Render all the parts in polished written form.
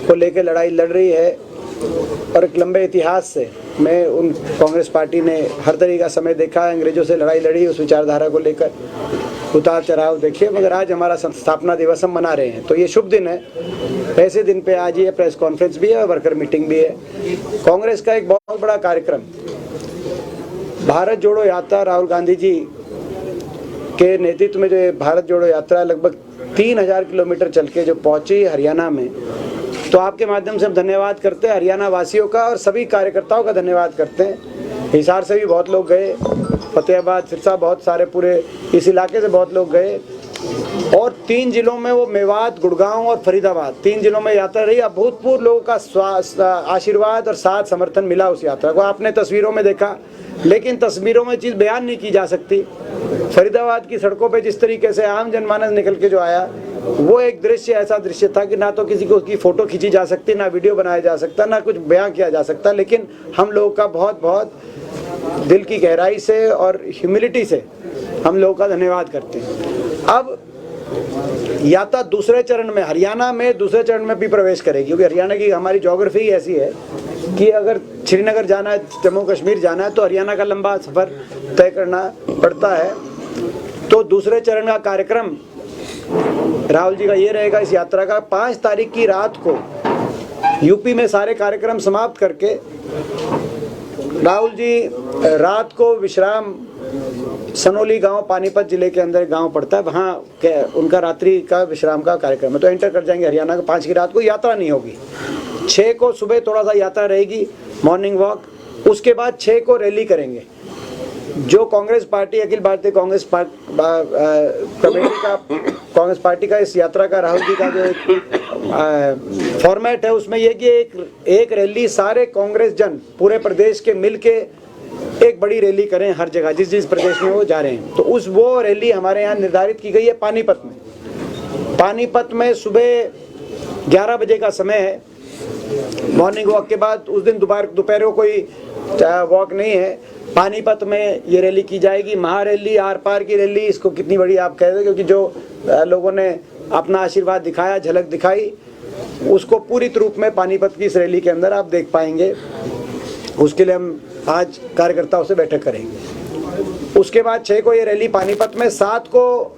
को लेकर लड़ाई लड़ रही है और एक लंबे इतिहास से मैं उन कांग्रेस पार्टी ने हर तरीके का समय देखा है, अंग्रेजों से लड़ाई लड़ी उस विचारधारा को लेकर, उतार चढ़ाव देखिए, मगर आज हमारा स्थापना दिवस हम मना रहे हैं तो ये शुभ दिन है। ऐसे दिन पे आज ये प्रेस कॉन्फ्रेंस भी है और वर्कर मीटिंग भी है। कांग्रेस का एक बहुत बड़ा कार्यक्रम भारत जोड़ो यात्रा, राहुल गांधी जी के नेतृत्व में जो भारत जोड़ो यात्रा लगभग 3000 किलोमीटर चल के जो पहुंची हरियाणा में, तो आपके माध्यम से हम धन्यवाद करते हैं हरियाणा वासियों का और सभी कार्यकर्ताओं का धन्यवाद करते हैं। हिसार से भी बहुत लोग गए, फतेहाबाद, सिरसा, बहुत सारे पूरे इस इलाके से बहुत लोग गए और 3 जिलों में वो मेवात, गुड़गांव और फरीदाबाद 3 जिलों में यात्रा रही। अभूतपूर्व लोगों का आशीर्वाद और साथ समर्थन मिला उस यात्रा को। आपने तस्वीरों में देखा, लेकिन तस्वीरों में चीज़ बयान नहीं की जा सकती। फरीदाबाद की सड़कों पे जिस तरीके से आम जनमानस निकल के जो आया, वो एक दृश्य ऐसा दृश्य था कि ना तो किसी को उसकी फ़ोटो खींची जा सकती, ना वीडियो बनाया जा सकता, ना कुछ बयान किया जा सकता। लेकिन हम लोगों का बहुत बहुत दिल की गहराई से और ह्यूमिलिटी से हम लोगों का धन्यवाद करते हैं। अब यात्रा दूसरे चरण में हरियाणा में दूसरे चरण में भी प्रवेश करेगी, क्योंकि हरियाणा की हमारी ज्योग्राफी ही ऐसी है कि अगर श्रीनगर जाना है, जम्मू कश्मीर जाना है तो हरियाणा का लंबा सफ़र तय करना पड़ता है। तो दूसरे चरण का कार्यक्रम राहुल जी का ये रहेगा, इस यात्रा का 5 तारीख की रात को यूपी में सारे कार्यक्रम समाप्त करके राहुल जी रात को विश्राम, सनोली गांव पानीपत जिले के अंदर गांव पड़ता है, वहाँ उनका रात्रि का विश्राम का कार्यक्रम है। तो एंटर कर जाएंगे हरियाणा का। 5 की रात को यात्रा नहीं होगी। 6 को सुबह थोड़ा सा यात्रा रहेगी, मॉर्निंग वॉक। उसके बाद 6 को रैली करेंगे। जो कांग्रेस पार्टी, अखिल भारतीय कांग्रेस कमेटी का, कांग्रेस पार्टी का इस यात्रा का, राहुल जी का जो फॉर्मेट है, उसमें यह कि एक रैली सारे कांग्रेस जन पूरे प्रदेश के मिल के एक बड़ी रैली करें हर जगह, जिस जिस प्रदेश में वो जा रहे हैं। तो वो रैली हमारे यहाँ निर्धारित की गई है पानीपत में। पानीपत में सुबह 11 बजे का समय है मॉर्निंग वॉक के बाद। उस दिन दोपहर को कोई वॉक नहीं है। पानीपत में ये रैली की जाएगी, महारैली, आर पार की रैली, इसको कितनी बड़ी आप कह रहे, क्योंकि जो लोगों ने अपना आशीर्वाद दिखाया, झलक दिखाई, उसको पूरी रूप में पानीपत की इस रैली के अंदर आप देख पाएंगे। उसके लिए हम आज कार्यकर्ताओं से बैठक करेंगे। उसके बाद 6 को ये रैली पानीपत में, 7 को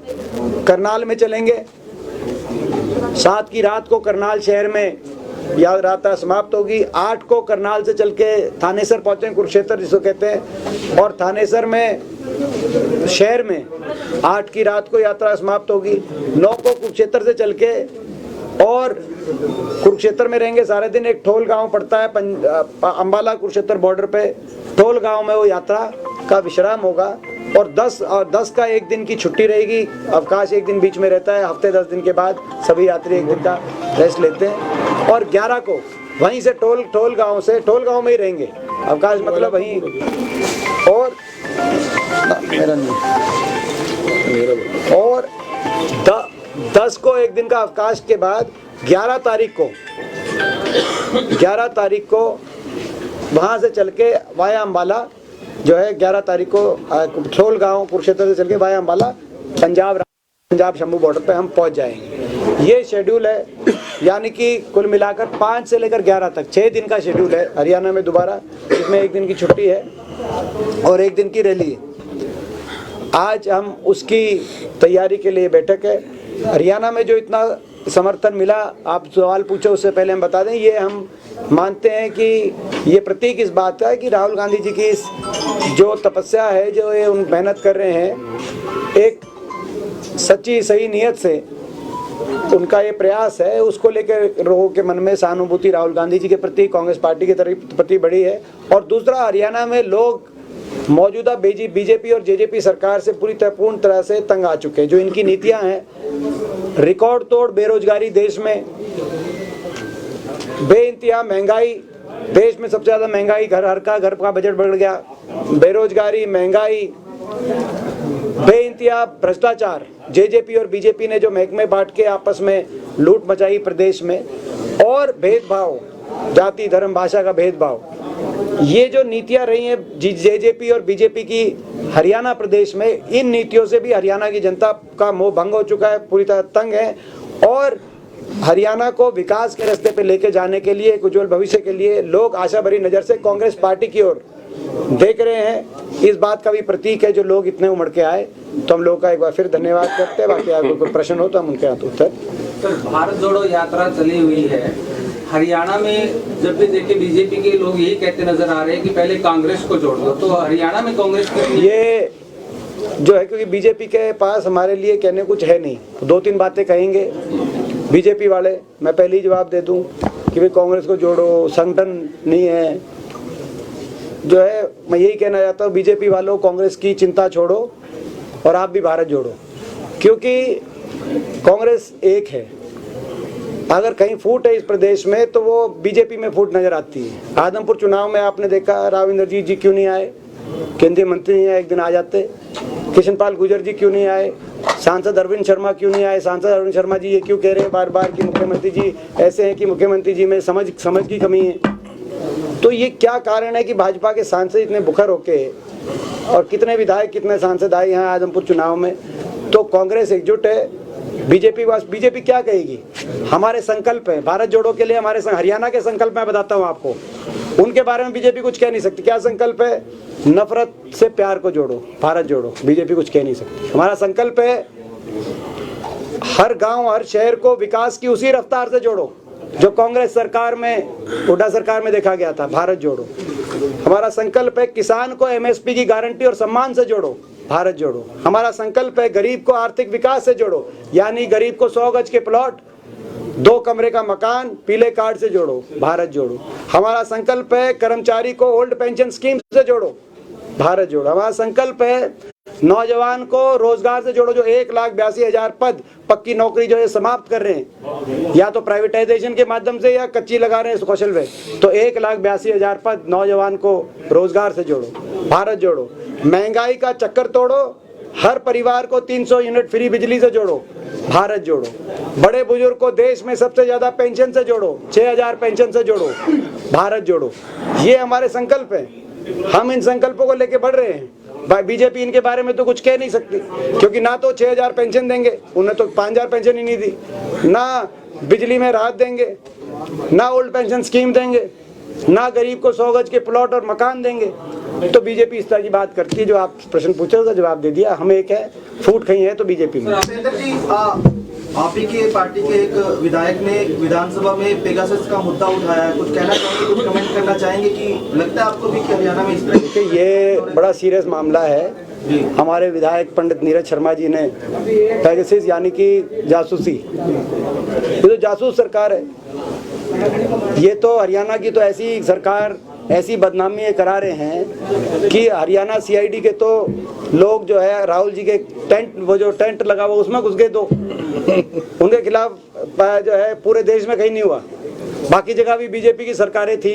करनाल में चलेंगे। 7 की रात को करनाल शहर में यात्रा समाप्त होगी। 8 को करनाल से चल के थानेसर पहुंचेंगे, कुरुक्षेत्र जिसको कहते हैं, और थानेसर में शहर में 8 की रात को यात्रा समाप्त होगी। 9 को कुरुक्षेत्र से चल के और कुरुक्षेत्र में रहेंगे सारे दिन। एक ठोल गांव पड़ता है अंबाला कुरुक्षेत्र बॉर्डर पे, ठोल गांव में वो यात्रा का विश्राम होगा। और 10 का एक दिन की छुट्टी रहेगी, अवकाश एक दिन बीच में रहता है। हफ्ते 10 दिन के बाद सभी यात्री एक दिन का रेस्ट लेते हैं। और 11 को वहीं से ठोल गांव में ही रहेंगे, अवकाश मतलब वहीं। और 10 को एक दिन का अवकाश के बाद 11 तारीख को वहाँ से चल के वाया अम्बाला जो है, 11 तारीख को ठोल गांव कुरुक्षेत्र से चल के वाया अम्बाला पंजाब शंभू बॉर्डर पे हम पहुँच जाएंगे। ये शेड्यूल है, यानी कि कुल मिलाकर 5 से लेकर 11 तक 6 दिन का शेड्यूल है हरियाणा में दोबारा, इसमें एक दिन की छुट्टी है और एक दिन की रैली है। आज हम उसकी तैयारी के लिए बैठक है। हरियाणा में जो इतना समर्थन मिला, आप सवाल पूछो उससे पहले हम बता दें, ये हम मानते हैं कि ये प्रतीक इस बात का है कि राहुल गांधी जी की इस जो तपस्या है, जो ये उन मेहनत कर रहे हैं, एक सच्ची सही नीयत से उनका ये प्रयास है, उसको लेकर लोगों के मन में सहानुभूति राहुल गांधी जी के प्रति, कांग्रेस पार्टी के प्रति बड़ी है। और दूसरा, हरियाणा में लोग मौजूदा बीजेपी और जेजेपी सरकार से पूर्ण तरह से तंग आ चुके हैं। जो इनकी नीतियां हैं, रिकॉर्ड तोड़ बेरोजगारी देश में, बेइंतहा महंगाई, देश में सबसे ज्यादा महंगाई, घर का बजट बढ़ गया, बेरोजगारी, महंगाई, बेइंतहा भ्रष्टाचार, जेजेपी और बीजेपी ने जो महकमे बांट के आपस में लूट मचाई प्रदेश में, और भेदभाव, जाति धर्म भाषा का भेदभाव, ये जो नीतियां रही हैं जेजेपी और बीजेपी की हरियाणा प्रदेश में, इन नीतियों से भी हरियाणा की जनता का मोह भंग हो चुका है, पूरी तरह तंग है। और हरियाणा को विकास के रास्ते पे लेके जाने के लिए, एक उज्जवल भविष्य के लिए लोग आशा भरी नज़र से कांग्रेस पार्टी की ओर देख रहे हैं। इस बात का भी प्रतीक है जो लोग इतने उमड़ के आए। तो हम लोग का एक बार फिर धन्यवाद करते हैं। बाकी आपको कोई प्रश्न हो तो हम उनके हाथ उत्तर। सर, भारत जोड़ो यात्रा चली हुई है हरियाणा में, जब भी देखे बीजेपी के लोग यही कहते नजर आ रहे हैं कि पहले कांग्रेस को जोड़ दो। तो हरियाणा में कांग्रेस ये जो है, क्योंकि बीजेपी के पास हमारे लिए कहने कुछ है नहीं, तो 2-3 बातें कहेंगे बीजेपी वाले। मैं पहले ही जवाब दे दूं कि भाई कांग्रेस को जोड़ो, संगठन नहीं है। जो है मैं यही कहना चाहता हूँ बीजेपी वालों, कांग्रेस की चिंता छोड़ो और आप भी भारत जोड़ो, क्योंकि कांग्रेस एक है। अगर कहीं फूट है इस प्रदेश में तो वो बीजेपी में फूट नजर आती है। आदमपुर चुनाव में आपने देखा राव इंद्रजीत जी क्यों नहीं आए, केंद्रीय मंत्री नहीं आए, एक दिन आ जाते। कृष्ण पाल गुर्जर जी क्यों नहीं आए, सांसद अरविंद शर्मा क्यों नहीं आए। सांसद अरविंद शर्मा जी ये क्यों कह रहे हैं बार बार कि मुख्यमंत्री जी ऐसे हैं कि मुख्यमंत्री जी में समझ की कमी है। तो ये क्या कारण है कि भाजपा के सांसद इतने बुखर होके, और कितने विधायक कितने सांसद आए यहाँ आदमपुर चुनाव में। तो कांग्रेस एकजुट है। बीजेपी क्या कहेगी, हमारे संकल्प है भारत जोड़ो के लिए, हमारे हरियाणा के संकल्प मैं बताता हूँ आपको। उनके बारे में बीजेपी कुछ कह नहीं सकती। क्या संकल्प है? नफरत से प्यार को जोड़ो, भारत जोड़ो। बीजेपी कुछ कह नहीं सकती। हमारा संकल्प है हर गांव हर शहर को विकास की उसी रफ्तार से जोड़ो जो कांग्रेस सरकार में, हुड्डा सरकार में देखा गया था, भारत जोड़ो। हमारा संकल्प है किसान को एमएसपी की गारंटी और सम्मान से जोड़ो, भारत जोड़ो। हमारा संकल्प है गरीब को आर्थिक विकास से जोड़ो, यानी गरीब को 100 गज के प्लॉट, 2 कमरे का मकान पीले कार्ड से जोड़ो, भारत जोड़ो। हमारा संकल्प है कर्मचारी को ओल्ड पेंशन स्कीम से जोड़ो, भारत जोड़ो। हमारा संकल्प है नौजवान को रोजगार से जोड़ो, जो 1,82,000 पद पक्की नौकरी जो है समाप्त कर रहे हैं, या तो प्राइवेटाइजेशन के माध्यम से या कच्ची लगा रहे हैं कौशल में। तो 1,82,000 पद नौजवान को रोजगार से जोड़ो, भारत जोड़ो। महंगाई का चक्कर तोड़ो, हर परिवार को 300 यूनिट फ्री बिजली से जोड़ो, भारत जोड़ो। बड़े बुजुर्ग को देश में सबसे ज्यादा पेंशन से जोड़ो, 6,000 पेंशन से जोड़ो, भारत जोड़ो। ये हमारे संकल्प हैं। हम इन संकल्पों को लेके बढ़ रहे हैं। बीजेपी इनके बारे में तो कुछ कह नहीं सकती, क्योंकि ना तो 6,000 पेंशन देंगे, उन्हें तो 5,000 पेंशन ही नहीं दी, ना बिजली में राहत देंगे, ना ओल्ड पेंशन स्कीम देंगे, ना गरीब को 100 गज के प्लॉट और मकान देंगे। तो बीजेपी इस तरह की बात करती है। जो आप प्रश्न पूछे उसका जवाब दे दिया। हमें एक है फूट कहीं है तो बीजेपी में। आप ही के पार्टी के एक विधायक ने विधानसभा में पेगासस का मुद्दा उठाया है, कुछ कहना चाहेंगे, कुछ कमेंट करना चाहेंगे कि लगता है आपको भी कि हरियाणा में इस तरह? देखिए ये बड़ा सीरियस मामला है। हमारे विधायक पंडित नीरज शर्मा जी ने पेगासस यानी कि जासूसी, ये तो जासूस सरकार है। ये तो हरियाणा की तो ऐसी सरकार, ऐसी बदनामी ये करा रहे हैं कि हरियाणा सीआईडी के तो लोग जो है राहुल जी के टेंट, वो जो टेंट लगा हुआ उसमें घुस गए। तो उनके खिलाफ जो है पूरे देश में कहीं नहीं हुआ। बाकी जगह भी बीजेपी की सरकारें थी।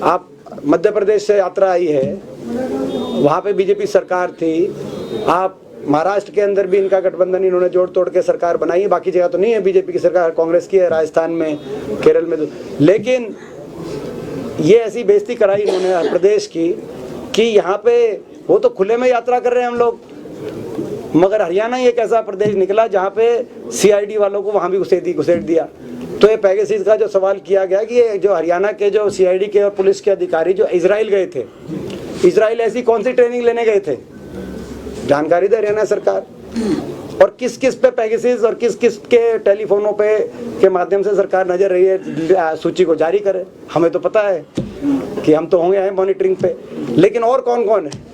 आप मध्य प्रदेश से यात्रा आई है, वहाँ पे बीजेपी सरकार थी। आप महाराष्ट्र के अंदर भी इनका गठबंधन इन्होंने जोड़ तोड़ के सरकार बनाई है। बाकी जगह तो नहीं है बीजेपी की सरकार, कांग्रेस की है, राजस्थान में, केरल में। लेकिन ये ऐसी बेइज्जती कराई इन्होंने प्रदेश की कि यहाँ पे वो तो खुले में यात्रा कर रहे हैं हम लोग, मगर हरियाणा ही एक ऐसा प्रदेश निकला जहाँ पे सीआईडी वालों को वहाँ भी घुसेड़ दिया। तो ये पेगासस का जो सवाल किया गया कि ये जो हरियाणा के जो सीआईडी के और पुलिस के अधिकारी जो इजराइल गए थे, इजराइल ऐसी कौन सी ट्रेनिंग लेने गए थे, जानकारी दे हरियाणा सरकार। और किस किस पे पेगासस और किस किस के टेलीफोनों पे के माध्यम से सरकार नजर रही है, सूची को जारी करे। हमें तो पता है कि हम तो होंगे हैं मॉनिटरिंग पे, लेकिन और कौन कौन है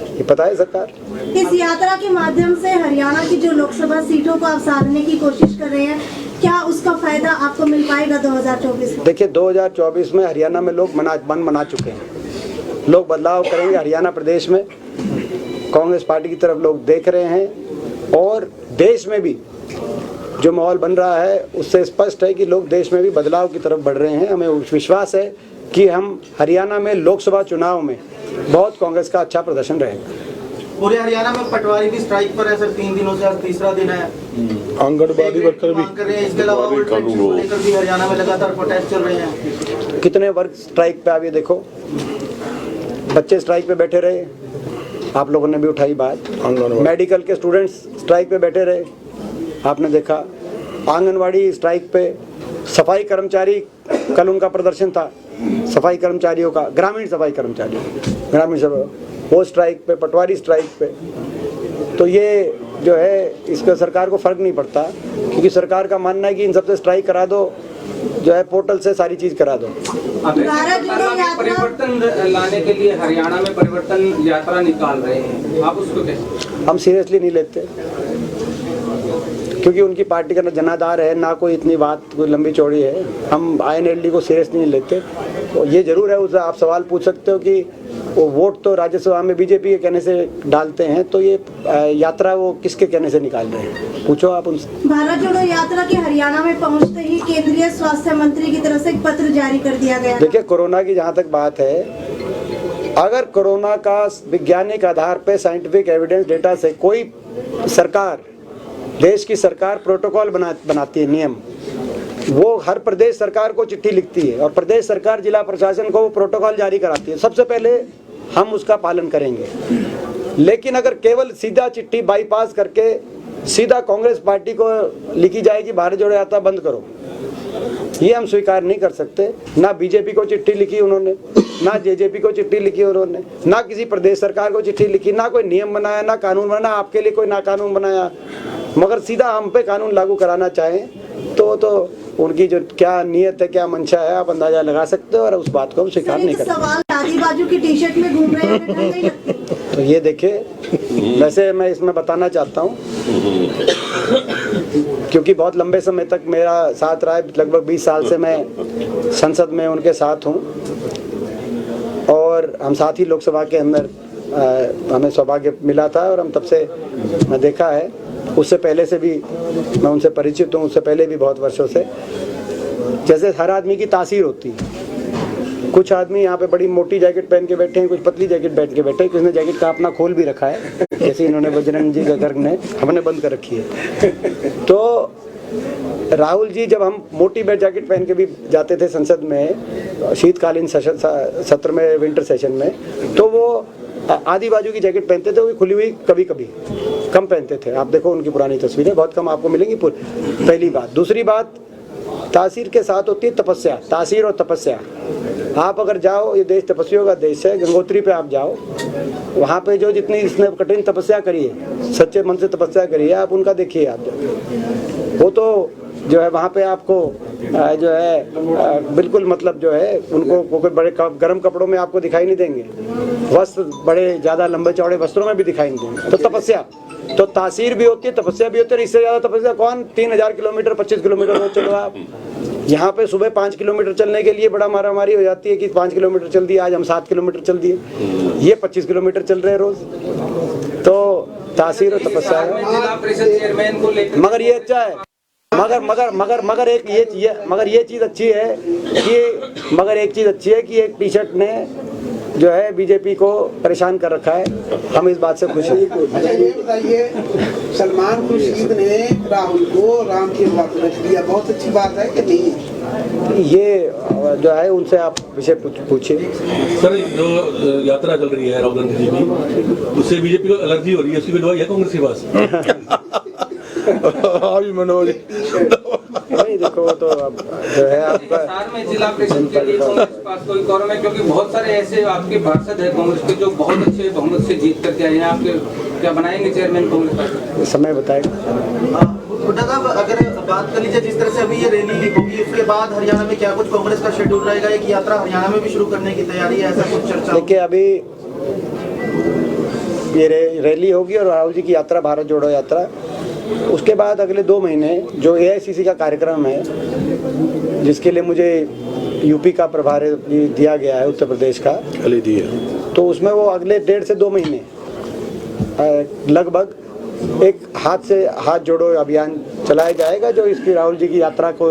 ये पता है सरकार। इस यात्रा के माध्यम से हरियाणा की जो लोकसभा सीटों को आप साधने की कोशिश कर रहे हैं, क्या उसका फायदा आपको मिल पाएगा 2024 में? देखिए 2024 में हरियाणा में लोग मन बना चुके हैं। लोग बदलाव करेंगे हरियाणा प्रदेश में। कांग्रेस पार्टी की तरफ लोग देख रहे हैं, और देश में भी जो माहौल बन रहा है उससे स्पष्ट है कि लोग देश में भी बदलाव की तरफ बढ़ रहे हैं। हमें विश्वास है कि हम हरियाणा में लोकसभा चुनाव में बहुत कांग्रेस का अच्छा प्रदर्शन रहेगा। पूरे हरियाणा में पटवारी भी स्ट्राइक पर है सर, 3 दिनों से आज तीसरा दिन है। आंगनबाड़ी वर्कर भी कर रहे हैं। इसके अलावा लेकर भी हरियाणा में लगातार प्रोटेस्ट चल रहे हैं। कितने वर्ग स्ट्राइक पे, आप ये देखो, बच्चे स्ट्राइक पे बैठे रहे, आप लोगों ने भी उठाई बात। मेडिकल के स्टूडेंट्स स्ट्राइक पे बैठे रहे, आपने देखा। आंगनवाड़ी स्ट्राइक पे, सफाई कर्मचारी कल उनका प्रदर्शन था, सफाई कर्मचारियों का, ग्रामीण सफाई कर्मचारी, ग्रामीण वो स्ट्राइक पे, पटवारी स्ट्राइक पे। तो ये जो है इसका सरकार को फर्क नहीं पड़ता, क्योंकि सरकार का मानना है कि इन सबसे स्ट्राइक करा दो, जो है पोर्टल से सारी चीज करा दो। परिवर्तन लाने के लिए हरियाणा में परिवर्तन यात्रा निकाल रहे हैं, आप उसको कैसे? हम सीरियसली नहीं लेते, क्योंकि उनकी पार्टी का ना जनाधार है, ना कोई इतनी बात कोई लंबी चौड़ी है। हम INLD को सीरियस नहीं लेते। तो ये जरूर है, उससे आप सवाल पूछ सकते हो कि वो वोट तो राज्यसभा में बीजेपी के कहने से डालते हैं, तो ये यात्रा वो किसके कहने से निकाल रहे हैं, पूछो आप उनसे। भारत जोड़ो यात्रा के हरियाणा में पहुंचते ही केंद्रीय स्वास्थ्य मंत्री की तरफ से एक पत्र जारी कर दिया गया। देखिए, कोरोना की जहाँ तक बात है, अगर कोरोना का वैज्ञानिक आधार पे साइंटिफिक एविडेंस डेटा से कोई सरकार, देश की सरकार प्रोटोकॉल बनाती है, नियम, वो हर प्रदेश सरकार को चिट्ठी लिखती है और प्रदेश सरकार जिला प्रशासन को वो प्रोटोकॉल जारी कराती है। सबसे पहले हम उसका पालन करेंगे। लेकिन अगर केवल सीधा चिट्ठी बाईपास करके सीधा कांग्रेस पार्टी को लिखी जाए कि भारत जोड़ो यात्रा बंद करो, ये हम स्वीकार नहीं कर सकते। ना बीजेपी को चिट्ठी लिखी उन्होंने, ना जेजेपी को चिट्ठी लिखी उन्होंने, ना किसी प्रदेश सरकार को चिट्ठी लिखी, ना कोई नियम बनाया, ना कानून बनाया, आपके लिए कोई ना कानून बनाया। मगर सीधा हम पे कानून लागू कराना चाहें तो उनकी जो क्या नीयत है, क्या मंशा है, आप अंदाजा लगा सकते हो, और उस बात को हम स्वीकार नहीं करते। सवाल दादी बाजू की टी-शर्ट में घूम रहे हैं, तो ये देखिए, वैसे मैं इसमें बताना चाहता हूँ, क्योंकि बहुत लंबे समय तक मेरा साथ रहा है, लगभग 20 साल से मैं संसद में उनके साथ हूँ, और हम साथ ही लोकसभा के अंदर हमें सौभाग्य मिला था, और हम तब से मैं देखा है, उससे पहले से भी मैं उनसे परिचित हूँ, उससे पहले भी बहुत वर्षों से। जैसे हर आदमी की तासीर होती है, कुछ आदमी यहाँ पे बड़ी मोटी जैकेट पहन के बैठे हैं, कुछ पतली जैकेट पहन के बैठे हैं, किसी ने जैकेट का अपना खोल भी रखा है, जैसे इन्होंने बजरंग जी का गर्ग ने, हमने बंद कर रखी है। तो राहुल जी जब हम मोटी जैकेट पहन के भी जाते थे संसद में शीतकालीन सत्र में, विंटर सेशन में, तो वो आधी बाजू की जैकेट पहनते थे, वो भी खुली हुई, कभी कभी कम पहनते थे। आप देखो उनकी पुरानी तस्वीरें, बहुत कम आपको मिलेंगी। पहली बात। दूसरी बात, तासीर के साथ होती है तपस्या, तासीर और तपस्या। आप अगर जाओ, ये देश तपस्वियों का देश है, गंगोत्री पे आप जाओ, वहाँ पे जो जितनी इसने कठिन तपस्या करी है, सच्चे मन से तपस्या करी है, आप उनका देखिए। आप वो तो जो है वहाँ पे आपको जो है बिल्कुल मतलब जो है उनको कोई बड़े गर्म कपड़ों में आपको दिखाई नहीं देंगे, वस्त्र बड़े ज़्यादा लंबे चौड़े वस्त्रों में भी दिखाई नहीं देंगे। तो तपस्या, तो तासीर भी होती है, तपस्या भी होती है। इससे ज़्यादा तपस्या कौन? 3000 किलोमीटर 25 किलोमीटर रोज चलो आप। यहाँ पे सुबह 5 किलोमीटर चलने के लिए बड़ा मारामारी हो जाती है कि 5 किलोमीटर चल दिए, आज हम 7 किलोमीटर चल दिए, ये 25 किलोमीटर चल रहे हैं रोज। तो तासीर और तपस्या है। मगर ये अच्छा है, मगर एक चीज अच्छी है कि एक टी-शर्ट ने जो है बीजेपी को परेशान कर रखा है, हम इस बात से खुश हैं। अच्छा ये बताइए, सलमान खुर्शीद ने राहुल को राम की बात रख दिया, बहुत अच्छी बात है कि नहीं? ये जो है उनसे आप विषय पूछिए। सर, जो यात्रा चल रही है राहुल गांधी जी की, उससे बीजेपी को एलर्जी हो रही है, उसकी कोई दवाई है कांग्रेस के पास? अभी मनोज नहीं, देखो तो अब जो है आपका में जिला परिषद के लिए कांग्रेस के पास कोई कौरम है, क्योंकि बहुत सारे ऐसे आपके पार्षद है कांग्रेस के जो बहुत अच्छे बहुमत से जीत करके आए हैं, आपके क्या बनाएंगे चेयरमैन कांग्रेस पार्टी? समय बताएगा। हुड्डा साहब, अगर बात कर लीजिए, जिस तरह से अभी ये रैली होगी, उसके बाद हरियाणा में क्या कुछ कांग्रेस का शेड्यूल रहेगा? एक यात्रा हरियाणा में भी शुरू करने की तैयारी है, ऐसा कुछ चर्चा? देखिए, अभी ये रैली होगी और राहुल जी की यात्रा, भारत जोड़ो यात्रा, उसके बाद अगले 2 महीने जो AICC का कार्यक्रम है, जिसके लिए मुझे यूपी का प्रभार दिया गया है, उत्तर प्रदेश का, तो उसमें वो अगले 1.5 से 2 महीने लगभग एक हाथ से हाथ जोड़ो अभियान चलाया जाएगा, जो इसकी राहुल जी की यात्रा को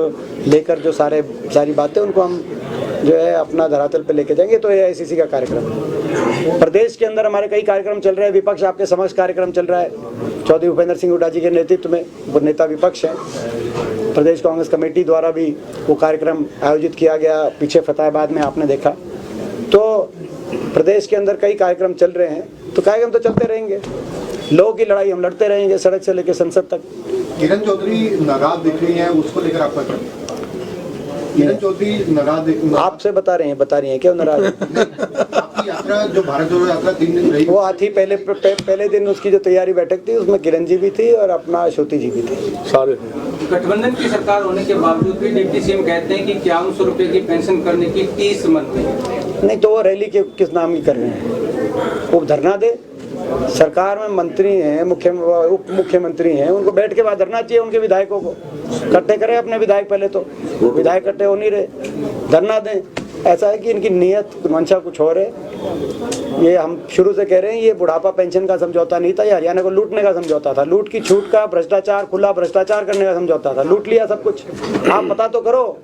लेकर जो सारी बातें उनको हम जो है अपना धरातल पे लेके जाएंगे। तो AICC का कार्यक्रम, प्रदेश के अंदर हमारे कई कार्यक्रम चल रहे हैं, विपक्ष आपके समक्ष कार्यक्रम चल रहा है। चौधरी भूपेंद्र सिंह हुड्डा जी के नेतृत्व में, वो नेता विपक्ष हैं, प्रदेश कांग्रेस कमेटी द्वारा भी वो कार्यक्रम आयोजित किया गया पीछे फतेहाबाद में, आपने देखा। तो प्रदेश के अंदर कई कार्यक्रम चल रहे हैं, तो कार्यक्रम तो चलते रहेंगे। लोगों की लड़ाई हम लड़ते रहेंगे सड़क से लेकर संसद तक। किरण चौधरी नाराज दिख रही हैं, उसको लेकर आपका क्या? किरण चौधरी नाराज आपसे बता रही हैं क्यों नाराज? आपकी यात्रा जो भारत जोड़ो यात्रा 3 दिन रही, वो आती पहले दिन उसकी जो तैयारी बैठक थी उसमें किरण जी भी थी और अपना श्रुति जी भी थी, सारे। गठबंधन की सरकार होने के बावजूद भी डिप्टी सीएम कहते हैं कि 5100 रुपए की पेंशन करने की 30 मन में। नहीं तो वो रैली के किस नाम की कर रहे हैं? वो धरना दे, सरकार में मंत्री हैं, उप मुख्यमंत्री हैं, उनको बैठ के बाद धरना चाहिए। उनके विधायकों को इकट्ठे करें, अपने विधायक पहले तो विधायक इकट्ठे हो नहीं रहे, धरना दें। ऐसा है कि इनकी नीयत मंशा कुछ और है। ये हम शुरू से कह रहे हैं, ये बुढ़ापा पेंशन का समझौता नहीं था, ये हरियाणा को लूटने का समझौता था, लूट की छूट का, भ्रष्टाचार, खुला भ्रष्टाचार करने का समझौता था। लूट लिया सब कुछ। आप पता तो करो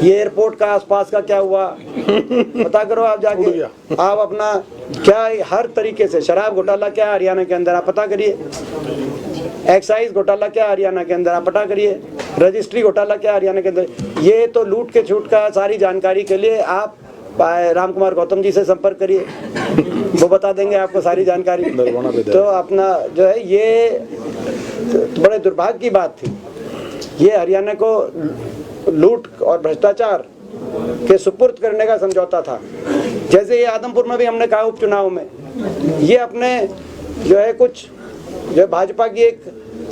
ये एयरपोर्ट का आसपास का क्या हुआ, पता करो आप जाके। आप अपना क्या हर तरीके से शराब घोटाला क्या हरियाणा के अंदर आप पता करिए, एक्साइज घोटाला क्या हरियाणा के अंदर आप पता करिए, रजिस्ट्री घोटाला क्या हरियाणा के अंदर। ये तो लूट के छूट का सारी जानकारी के लिए आप राम कुमार गौतम जी से संपर्क करिए, वो बता देंगे आपको सारी जानकारी। तो अपना जो है ये बड़े दुर्भाग्य की बात थी, ये हरियाणा को लूट और भ्रष्टाचार के सुपुर्द करने का समझौता था। जैसे ये आदमपुर में भी हमने कहा उपचुनाव में, ये अपने जो है कुछ जो भाजपा की एक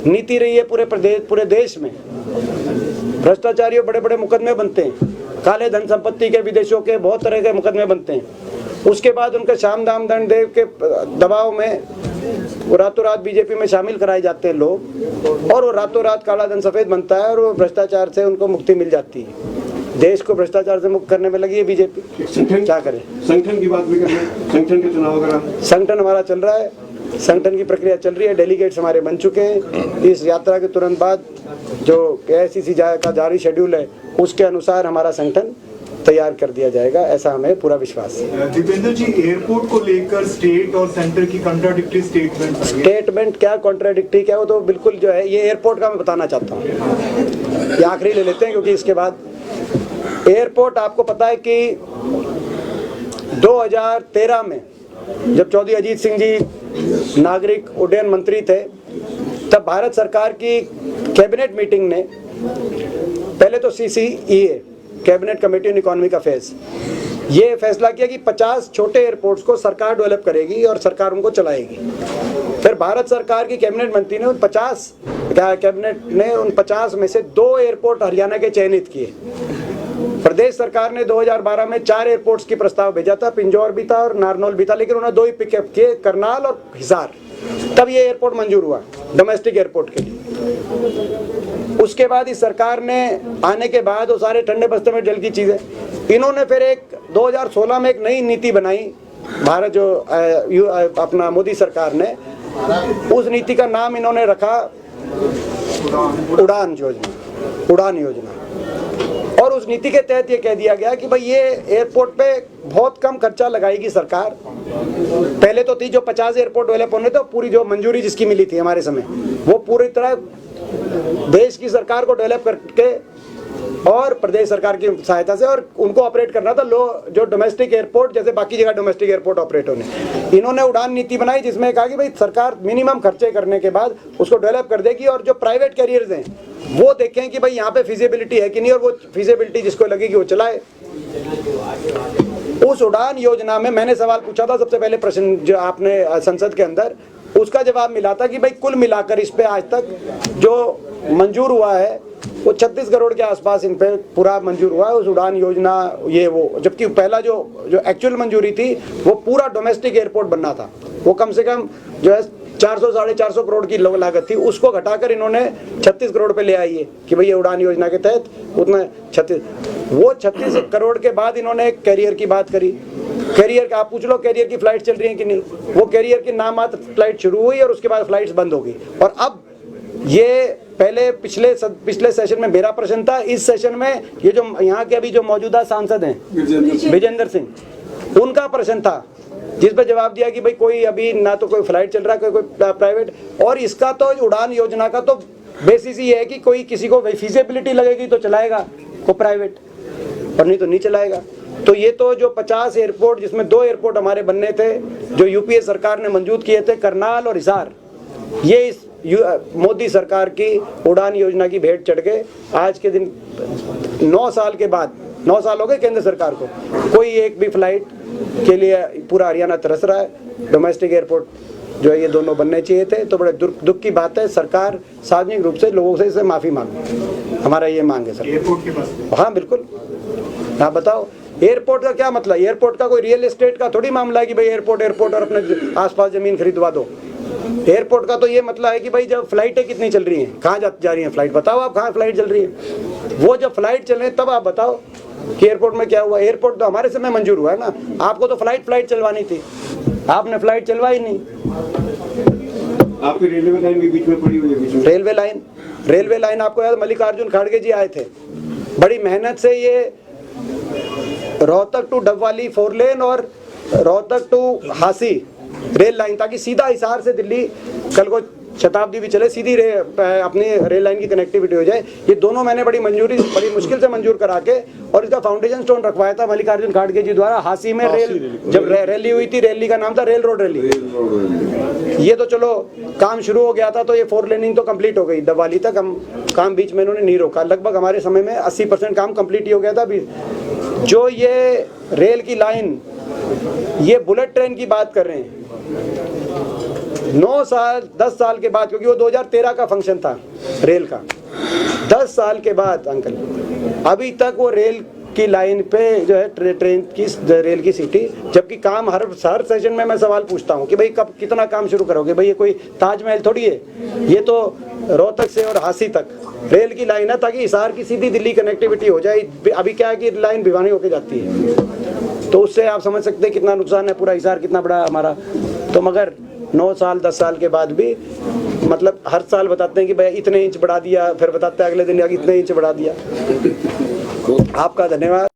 नीति रही है पूरे देश में, भ्रष्टाचारियों बड़े बड़े मुकदमे बनते हैं, काले धन संपत्ति के, विदेशों के बहुत तरह के मुकदमे बनते हैं। उसके बाद उनके साम दाम दंड देव के दबाव में वो रातों रात बीजेपी में शामिल कराए जाते हैं लोग, और वो रातों रात काला धन सफेद बनता है और वो भ्रष्टाचार से उनको मुक्ति मिल जाती है। देश को भ्रष्टाचार से मुक्त करने में लगी है बीजेपी, क्या करे। संगठन की बात भी करें, संगठन के चुनाव वगैरह, संगठन हमारा चल रहा है, संगठन की प्रक्रिया चल रही है, डेलीगेट्स हमारे बन चुके हैं। इस यात्रा के तुरंत बाद जो AICC का जारी शेड्यूल है उसके अनुसार हमारा संगठन तैयार कर दिया जाएगा, ऐसा हमें पूरा विश्वास है। दीपेंद्र जी, एयरपोर्ट को लेकर स्टेट और सेंटर की कॉन्ट्राडिक्टरी स्टेटमेंट क्या कॉन्ट्राडिक्टरी क्या, वो तो बिल्कुल जो है, ये एयरपोर्ट का मैं बताना चाहता हूँ, ये आखिरी ले लेते हैं क्योंकि इसके बाद एयरपोर्ट आपको पता है कि 2013 में जब चौधरी अजीत सिंह जी नागरिक उड्डयन मंत्री थे, तब भारत सरकार की कैबिनेट मीटिंग ने पहले तो CCEA cabinet committee on economic affairs ये फैसला किया कि 50 छोटे एयरपोर्ट्स को सरकार डेवलप करेगी और सरकार उनको चलाएगी। फिर भारत सरकार की कैबिनेट मंत्री ने उन 50 में से 2 एयरपोर्ट हरियाणा के चयनित किए। प्रदेश सरकार ने 2012 में 4 एयरपोर्ट्स की प्रस्ताव भेजा था, पिंजौर भी था और नारनौल भी था, लेकिन उन्होंने 2 ही पिकअप किए, करनाल और हिसार। तब ये एयरपोर्ट मंजूर हुआ डोमेस्टिक एयरपोर्ट के लिए। उसके बाद इस सरकार ने आने के बाद वो सारे ठंडे बस्ते में जल की चीजें, इन्होंने फिर एक 2016 में एक नई नीति बनाई, भारत जो अपना मोदी सरकार ने, उस नीति का नाम इन्होंने रखा उड़ान योजना। और उस नीति के तहत ये कह दिया गया कि भाई ये एयरपोर्ट पे बहुत कम खर्चा लगाएगी सरकार। पहले तो थी जो 50 एयरपोर्ट डेवलप होने थे, पूरी जो मंजूरी जिसकी मिली थी हमारे समय, वो पूरी तरह देश की सरकार को डेवलप करके और प्रदेश सरकार की सहायता से, और उनको ऑपरेट करना था जो डोमेस्टिक एयरपोर्ट जैसे बाकी जगह डोमेस्टिक एयरपोर्ट ऑपरेट होने। इन्होंने उड़ान नीति बनाई जिसमें कहा कि भाई सरकार मिनिमम खर्चे करने के बाद उसको डेवलप कर देगी, और जो प्राइवेट कैरियर्स हैं वो देखें कि भाई यहाँ पे फिजिबिलिटी है कि नहीं, और वो फिजिबिलिटी जिसको लगेगी वो चलाए। उस उड़ान योजना में मैंने सवाल पूछा था सबसे पहले प्रश्न जो आपने संसद के अंदर, उसका जवाब मिला था कि भाई कुल मिलाकर इस पे आज तक जो मंजूर हुआ है वो 36 करोड़ के आसपास इन पे पूरा मंजूर हुआ है उस उड़ान योजना ये वो। जबकि पहला जो एक्चुअल मंजूरी थी वो पूरा डोमेस्टिक एयरपोर्ट बनना था, वो कम से कम जो है 400-450 करोड़ की लागत थी, उसको घटाकर इन्होंने 36 करोड़ पे ले आई है कि भाई ये उड़ान योजना के तहत उतना 36 करोड़ के बाद इन्होंने एक कैरियर की बात करी। कैरियर का आप पूछ लो कैरियर की फ्लाइट चल रही है कि नहीं, वो कैरियर की नामात्र फ्लाइट शुरू हुई और उसके बाद फ्लाइट्स बंद हो गई। और अब ये पहले पिछले सेशन में मेरा प्रश्न था, इस सेशन में ये जो यहाँ के अभी जो मौजूदा सांसद हैं विजेंद्र सिंह, उनका प्रश्न था जिस पर जवाब दिया कि भाई कोई अभी ना तो कोई फ्लाइट चल रहा है कोई प्राइवेट, और इसका तो उड़ान योजना का तो बेसिस ही है कि कोई किसी को फिजिबिलिटी लगेगी तो चलाएगा को प्राइवेट, और नहीं तो नहीं चलाएगा। तो ये तो जो 50 एयरपोर्ट, जिसमें 2 एयरपोर्ट हमारे बनने थे, जो यूपीए सरकार ने मंजूर किए थे, करनाल और हिसार, ये इस मोदी सरकार की उड़ान योजना की भेंट चढ़ गए। आज के दिन 9 साल के बाद, 9 साल हो गए केंद्र सरकार को, कोई एक भी फ्लाइट के लिए पूरा हरियाणा तरस रहा है। डोमेस्टिक एयरपोर्ट जो है ये दोनों बनने चाहिए थे। तो बड़े दुख की बात है, सरकार सार्वजनिक रूप से लोगों से इसे माफ़ी मांगे, हमारा ये मांग है सर। एयरपोर्ट के पास हाँ बिल्कुल, आप बताओ एयरपोर्ट का क्या मतलब? एयरपोर्ट का कोई रियल एस्टेट का थोड़ी मामला है कि भाई एयरपोर्ट और अपने आसपास ज़मीन खरीदवा दो। एयरपोर्ट का तो ये मतलब है कि भाई जब फ्लाइटें कितनी चल रही हैं, कहाँ जा रही हैं फ्लाइट, बताओ आप कहाँ फ्लाइट चल रही है। वो जब फ्लाइट चले तब आप बताओ कि एयरपोर्ट में क्या हुआ। एयरपोर्ट तो हमारे समय मंजूर हुआ है ना, आपको तो फ्लाइट चलवानी थी, आपने फ्लाइट चलवाई नहीं। आपकी रेलवे लाइन भी बीच में पड़ी हुई है, बीच में रेलवे लाइन आपको याद, मल्लिकार्जुन खड़गे जी आए थे, बड़ी मेहनत से ये रोहतक टू डबवाली 4 लेन और रोहतक टू हासी रेल लाइन, ताकि सीधा हिसार से दिल्ली कल को शताब्दी भी चले, सीधी अपनी रेल लाइन की कनेक्टिविटी हो जाए। ये दोनों मैंने बड़ी मुश्किल से मंजूर करा के और इसका फाउंडेशन स्टोन रखवाया था मल्लिकार्जुन खड़गे जी द्वारा। हासी में जब रैली हुई थी, रैली का नाम था रेल रोड रैली। ये तो चलो काम शुरू हो गया था, तो ये 4 लेनिंग तो कंप्लीट हो गई डबवाली तक, हम काम बीच में इन्होंने नहीं रोका। लगभग हमारे समय में 80% काम कंप्लीट ही हो गया था। जो ये रेल की लाइन, ये बुलेट ट्रेन की बात कर रहे हैं, 9 साल 10 साल के बाद, क्योंकि वो 2013 का फंक्शन था रेल का, 10 साल के बाद अंकल अभी तक वो रेल की लाइन पे जो है ट्रेन की रेल की सीटी, जबकि काम हर सेशन में मैं सवाल पूछता हूँ कि भाई कब कितना काम शुरू करोगे। भाई ये कोई ताजमहल थोड़ी है, ये तो रोहतक से और हासी तक रेल की लाइन है, ताकि हिसार की सीधी दिल्ली कनेक्टिविटी हो जाए। अभी क्या है कि लाइन भिवानी होके जाती है, तो उससे आप समझ सकते हैं कितना नुकसान है, पूरा हिसार कितना बड़ा हमारा। तो मगर 9 साल 10 साल के बाद भी मतलब हर साल बताते हैं कि भाई इतने इंच बढ़ा दिया, फिर बताते हैं अगले दिन इतने इंच बढ़ा दिया। आपका धन्यवाद।